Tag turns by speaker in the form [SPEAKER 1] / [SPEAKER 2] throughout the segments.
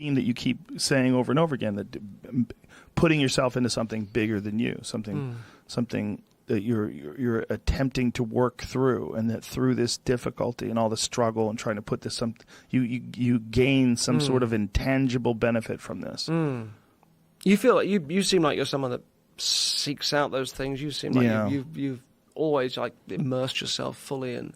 [SPEAKER 1] that you keep saying over and over again, that putting yourself into something bigger than you, something that you're attempting to work through, and that through this difficulty and all the struggle and trying to put this you gain some sort of intangible benefit from this.
[SPEAKER 2] You feel like you seem like you're someone that seeks out those things. You seem like you've always like immersed yourself fully in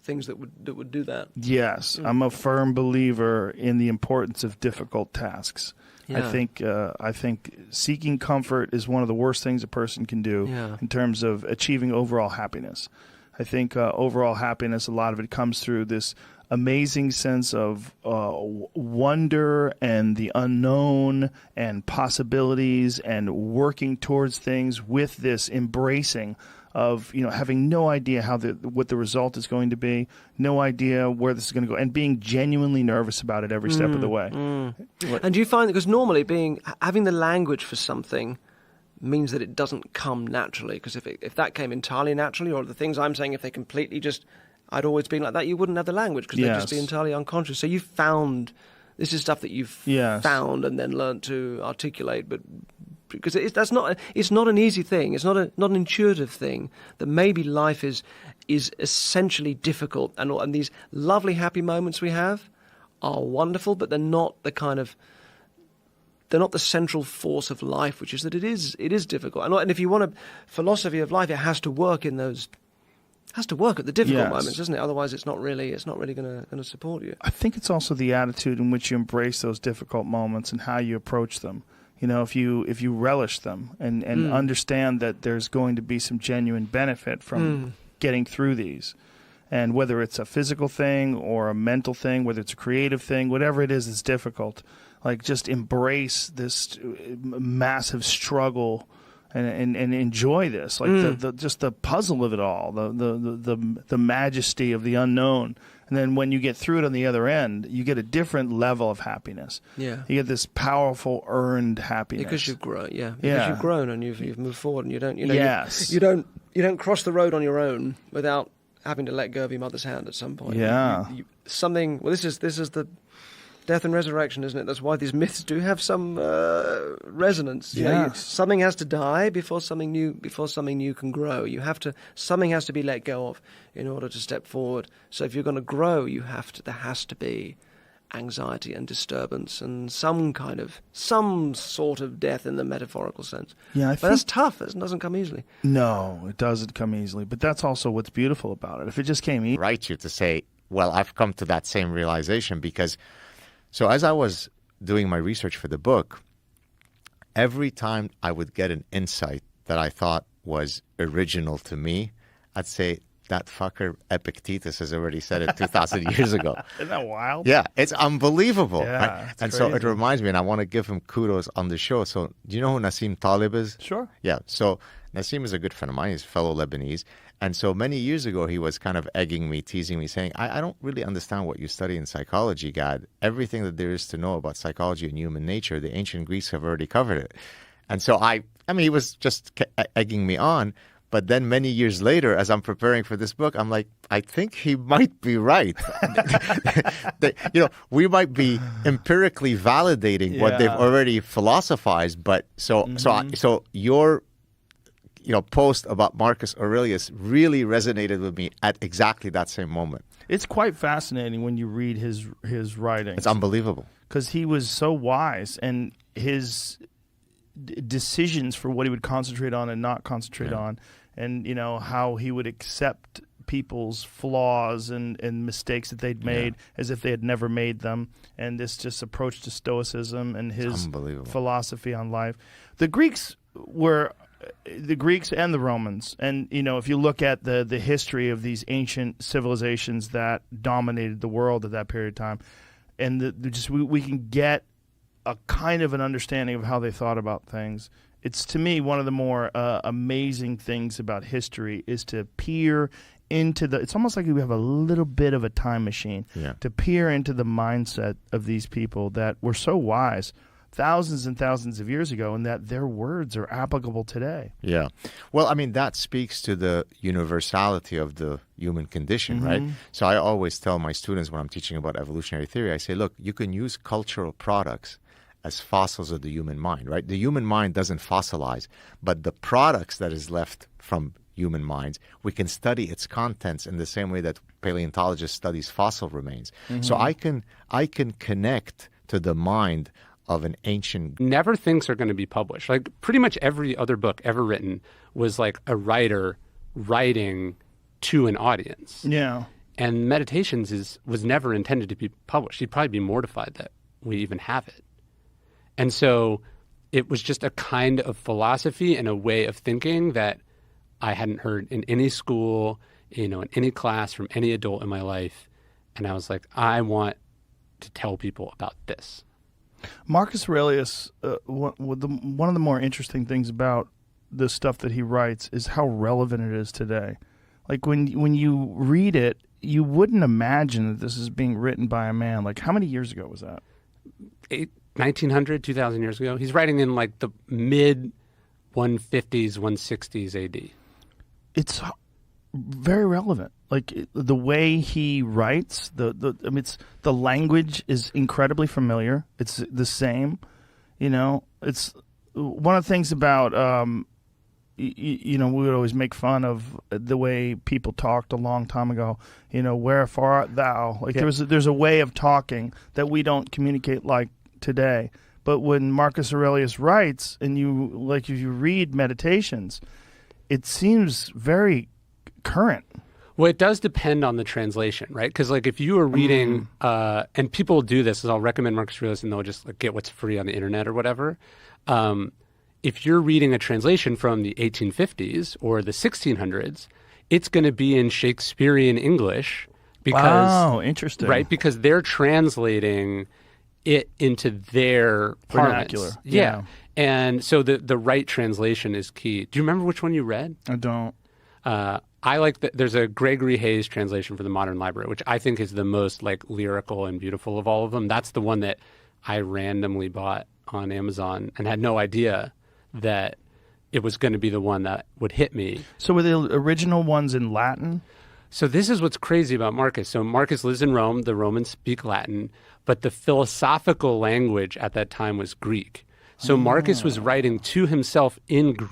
[SPEAKER 2] things that would do that.
[SPEAKER 1] Yes, I'm a firm believer in the importance of difficult tasks. Yeah. I think seeking comfort is one of the worst things a person can do in terms of achieving overall happiness. I think overall happiness, a lot of it comes through this amazing sense of wonder and the unknown and possibilities and working towards things with this embracing of, having no idea what the result is going to be, no idea where this is going to go, and being genuinely nervous about it every step of the way.
[SPEAKER 2] And do you find that, because normally having the language for something means that it doesn't come naturally, because if that came entirely naturally, or the things I'm saying, if they completely I'd always been like that, you wouldn't have the language, because they'd just be entirely unconscious. So you found, this is stuff that you've found and then learned to articulate, but because it's not an easy thing. It's not an intuitive thing. That maybe life is essentially difficult, and these lovely happy moments we have are wonderful, but they're not the central force of life, which is that it is difficult. And if you want a philosophy of life, it has to work in those. Has to work at the difficult moments, doesn't it? Otherwise, it's not really going to support you.
[SPEAKER 1] I think it's also the attitude in which you embrace those difficult moments and how you approach them. If you relish them and understand that there's going to be some genuine benefit from getting through these, and whether it's a physical thing or a mental thing, whether it's a creative thing, whatever it is that's difficult, like just embrace this massive struggle and enjoy this, like just the puzzle of it all, the majesty of the unknown. And then when you get through it on the other end, you get a different level of happiness. Yeah, you get this powerful earned happiness
[SPEAKER 2] because you've grown. Because you've grown and you've moved forward, and you don't. You don't cross the road on your own without having to let go of your mother's hand at some point.
[SPEAKER 1] Yeah,
[SPEAKER 2] this is the death and resurrection, isn't it? That's why these myths do have some resonance. Something has to die before something new can grow. Something has to be let go of in order to step forward. So if you're going to grow, there has to be anxiety and disturbance and some sort of death in the metaphorical sense. But that's tough. It doesn't come easily.
[SPEAKER 1] No, it doesn't come easily. But that's also what's beautiful about it. If it just came easy.
[SPEAKER 3] Right, you to say, well, I've come to that same realization because. So as I was doing my research for the book, every time I would get an insight that I thought was original to me, I'd say, that fucker Epictetus has already said it 2,000 years ago.
[SPEAKER 1] Isn't that wild?
[SPEAKER 3] Yeah, it's unbelievable.
[SPEAKER 1] Yeah,
[SPEAKER 3] right? And so it reminds me, and I want to give him kudos on the show. So do you know who Nassim Taleb is?
[SPEAKER 1] Sure.
[SPEAKER 3] Yeah, so Nassim is a good friend of mine. He's a fellow Lebanese. And so many years ago, he was kind of egging me, teasing me, saying, I don't really understand what you study in psychology, Gad. Everything that there is to know about psychology and human nature, the ancient Greeks have already covered it. And so he was just egging me on. But then many years later, as I'm preparing for this book, I'm like, I think he might be right. We might be empirically validating what they've already philosophized. But so your post about Marcus Aurelius really resonated with me at exactly that same moment.
[SPEAKER 1] It's quite fascinating when you read his writings.
[SPEAKER 3] It's unbelievable.
[SPEAKER 1] Because he was so wise, and his decisions for what he would concentrate on and not concentrate on, and how he would accept people's flaws and mistakes that they'd made as if they had never made them, and this just approach to Stoicism and his philosophy on life. The Greeks and the Romans, and if you look at the history of these ancient civilizations that dominated the world at that period of time, and we can get a kind of an understanding of how they thought about things. It's, to me, one of the more amazing things about history is to peer into it's almost like we have a little bit of a time machine to peer into the mindset of these people that were so wise thousands and thousands of years ago, and that their words are applicable today.
[SPEAKER 3] Yeah. Well, I mean, that speaks to the universality of the human condition, right? So I always tell my students when I'm teaching about evolutionary theory, I say, look, you can use cultural products as fossils of the human mind, right? The human mind doesn't fossilize, but the products that is left from human minds, we can study its contents in the same way that paleontologist studies fossil remains. So I can connect to the mind of an ancient...
[SPEAKER 4] Never things are going to be published. Like pretty much every other book ever written was like a writer writing to an audience.
[SPEAKER 1] Yeah.
[SPEAKER 4] And Meditations was never intended to be published. He'd probably be mortified that we even have it. And so it was just a kind of philosophy and a way of thinking that I hadn't heard in any school, in any class from any adult in my life. And I was like, I want to tell people about this.
[SPEAKER 1] Marcus Aurelius, one of the more interesting things about the stuff that he writes is how relevant it is today. Like when you read it, you wouldn't imagine that this is being written by a man. Like how many years ago was that?
[SPEAKER 4] 1900, 2,000 years ago. He's writing in like the mid 150s, 160s AD.
[SPEAKER 1] It's very relevant. Like the way he writes, I mean, the language is incredibly familiar. It's the same, It's one of the things about, we would always make fun of the way people talked a long time ago. Wherefore art thou? Like there's a way of talking that we don't communicate like today. But when Marcus Aurelius writes, and if you read Meditations, it seems very current.
[SPEAKER 4] Well, it does depend on the translation, right? Because like if you are reading, and people do this, I'll recommend Marcus Aurelius and they'll just like, get what's free on the internet or whatever. If you're reading a translation from the 1850s or the 1600s, it's going to be in Shakespearean English because,
[SPEAKER 1] interesting,
[SPEAKER 4] right? Because they're translating it into their
[SPEAKER 1] vernacular.
[SPEAKER 4] Parlance. Yeah. And so the right translation is key. Do you remember which one you read?
[SPEAKER 1] I don't.
[SPEAKER 4] I like there's a Gregory Hayes translation for the Modern Library, which I think is the most like lyrical and beautiful of all of them. That's the one that I randomly bought on Amazon and had no idea that it was going to be the one that would hit me.
[SPEAKER 1] So were the original ones in Latin?
[SPEAKER 4] So this is what's crazy about Marcus. So Marcus lives in Rome. The Romans speak Latin, but the philosophical language at that time was Greek. So Marcus was writing to himself in Greek.